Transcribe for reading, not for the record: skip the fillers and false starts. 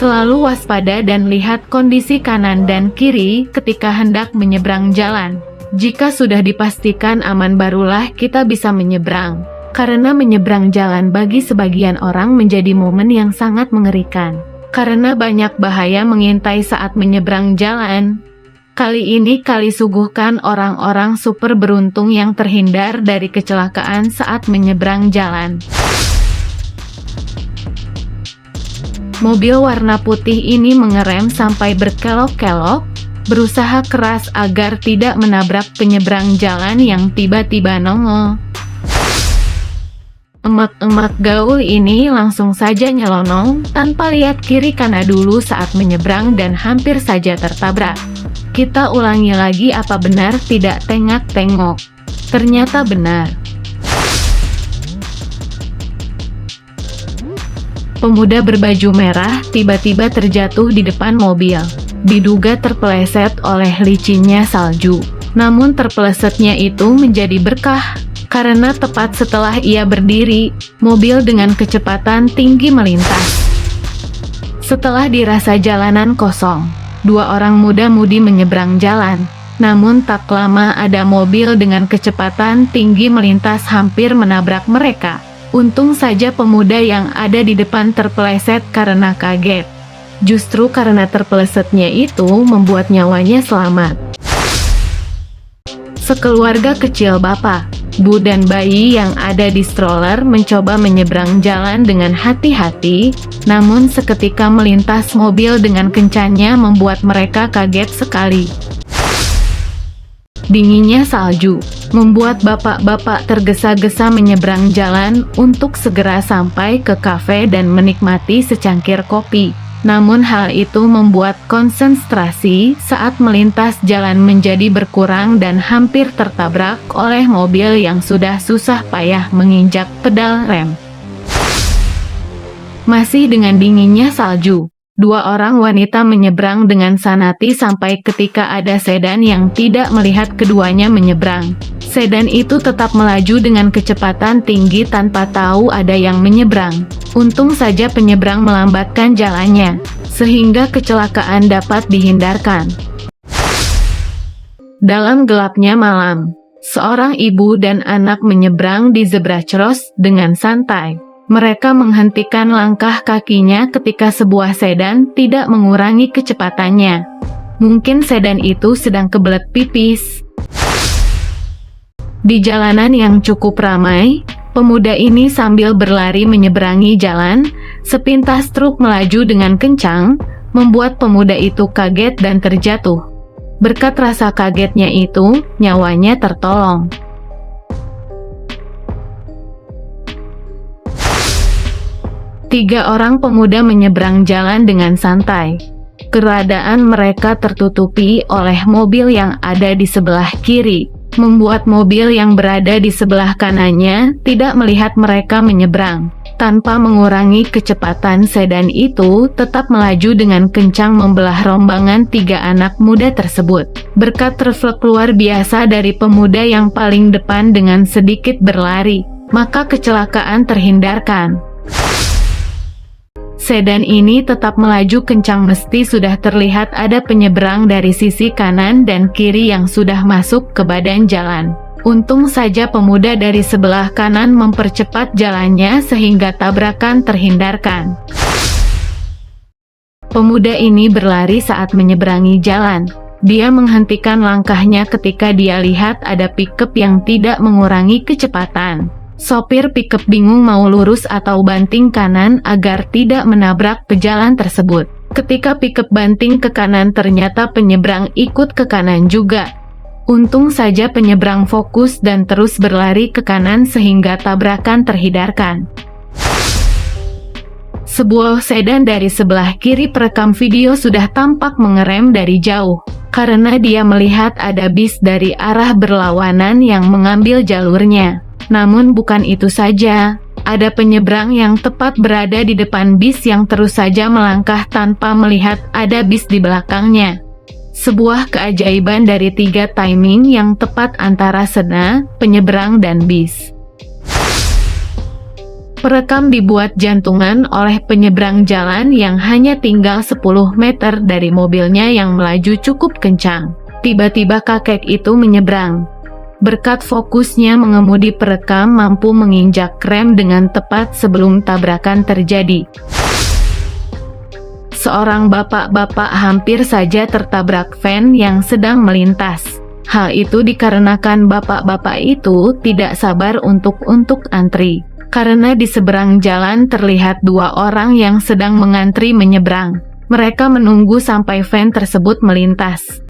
Selalu waspada dan lihat kondisi kanan dan kiri ketika hendak menyeberang jalan. Jika sudah dipastikan aman barulah kita bisa menyeberang. Karena menyeberang jalan bagi sebagian orang menjadi momen yang sangat mengerikan. Karena banyak bahaya mengintai saat menyeberang jalan. Kali ini kali suguhkan orang-orang super beruntung yang terhindar dari kecelakaan saat menyeberang jalan. Mobil warna putih ini mengerem sampai berkelok-kelok, berusaha keras agar tidak menabrak penyeberang jalan yang tiba-tiba nongol. Emak-emak gaul ini langsung saja nyelonong, tanpa lihat kiri kanan dulu saat menyeberang dan hampir saja tertabrak. Kita ulangi lagi, apa benar tidak tengok-tengok? Ternyata benar. Pemuda berbaju merah tiba-tiba terjatuh di depan mobil. Diduga terpeleset oleh licinnya salju. Namun terpelesetnya itu menjadi berkah. Karena tepat setelah ia berdiri, mobil dengan kecepatan tinggi melintas. Setelah dirasa jalanan kosong, dua orang muda-mudi menyeberang jalan. Namun tak lama ada mobil dengan kecepatan tinggi melintas hampir menabrak mereka. Untung saja pemuda yang ada di depan terpeleset karena kaget. Justru karena terpelesetnya itu membuat nyawanya selamat. Sekeluarga kecil bapak, bu dan bayi yang ada di stroller mencoba menyeberang jalan dengan hati-hati, namun seketika melintas mobil dengan kencangnya membuat mereka kaget sekali. Dinginnya salju membuat bapak-bapak tergesa-gesa menyeberang jalan untuk segera sampai ke kafe dan menikmati secangkir kopi. Namun hal itu membuat konsentrasi saat melintas jalan menjadi berkurang dan hampir tertabrak oleh mobil yang sudah susah payah menginjak pedal rem. Masih dengan dinginnya salju, dua orang wanita menyeberang dengan santai sampai ketika ada sedan yang tidak melihat keduanya menyeberang. Sedan itu tetap melaju dengan kecepatan tinggi tanpa tahu ada yang menyeberang. Untung saja penyeberang melambatkan jalannya, sehingga kecelakaan dapat dihindarkan. Dalam gelapnya malam, seorang ibu dan anak menyeberang di zebra cross dengan santai. Mereka menghentikan langkah kakinya ketika sebuah sedan tidak mengurangi kecepatannya. Mungkin sedan itu sedang kebelet pipis. Di jalanan yang cukup ramai, pemuda ini sambil berlari menyeberangi jalan, sepintas truk melaju dengan kencang, membuat pemuda itu kaget dan terjatuh. Berkat rasa kagetnya itu, nyawanya tertolong. Tiga orang pemuda menyeberang jalan dengan santai. Keadaan mereka tertutupi oleh mobil yang ada di sebelah kiri, membuat mobil yang berada di sebelah kanannya tidak melihat mereka menyeberang. Tanpa mengurangi kecepatan, sedan itu tetap melaju dengan kencang membelah rombongan tiga anak muda tersebut. Berkat refleks luar biasa dari pemuda yang paling depan dengan sedikit berlari, maka kecelakaan terhindarkan. Sedan ini tetap melaju kencang, mesti sudah terlihat ada penyeberang dari sisi kanan dan kiri yang sudah masuk ke badan jalan. Untung saja pemuda dari sebelah kanan mempercepat jalannya sehingga tabrakan terhindarkan. Pemuda ini berlari saat menyeberangi jalan. Dia menghentikan langkahnya ketika dia lihat ada pickup yang tidak mengurangi kecepatan. Sopir pickup bingung mau lurus atau banting kanan agar tidak menabrak pejalan tersebut. Ketika pickup banting ke kanan, ternyata penyeberang ikut ke kanan juga. Untung saja penyeberang fokus dan terus berlari ke kanan sehingga tabrakan terhindarkan. Sebuah sedan dari sebelah kiri perekam video sudah tampak mengerem dari jauh, karena dia melihat ada bis dari arah berlawanan yang mengambil jalurnya. Namun bukan itu saja, ada penyeberang yang tepat berada di depan bis yang terus saja melangkah tanpa melihat ada bis di belakangnya. Sebuah keajaiban dari tiga timing yang tepat antara sedan, penyeberang dan bis. Perekam dibuat jantungan oleh penyeberang jalan yang hanya tinggal 10 meter dari mobilnya yang melaju cukup kencang. Tiba-tiba kakek itu menyeberang. Berkat fokusnya mengemudi, perekam mampu menginjak rem dengan tepat sebelum tabrakan terjadi. Seorang bapak-bapak hampir saja tertabrak van yang sedang melintas. Hal itu dikarenakan bapak-bapak itu tidak sabar untuk antri. Karena di seberang jalan terlihat dua orang yang sedang mengantri menyeberang. Mereka menunggu sampai van tersebut melintas.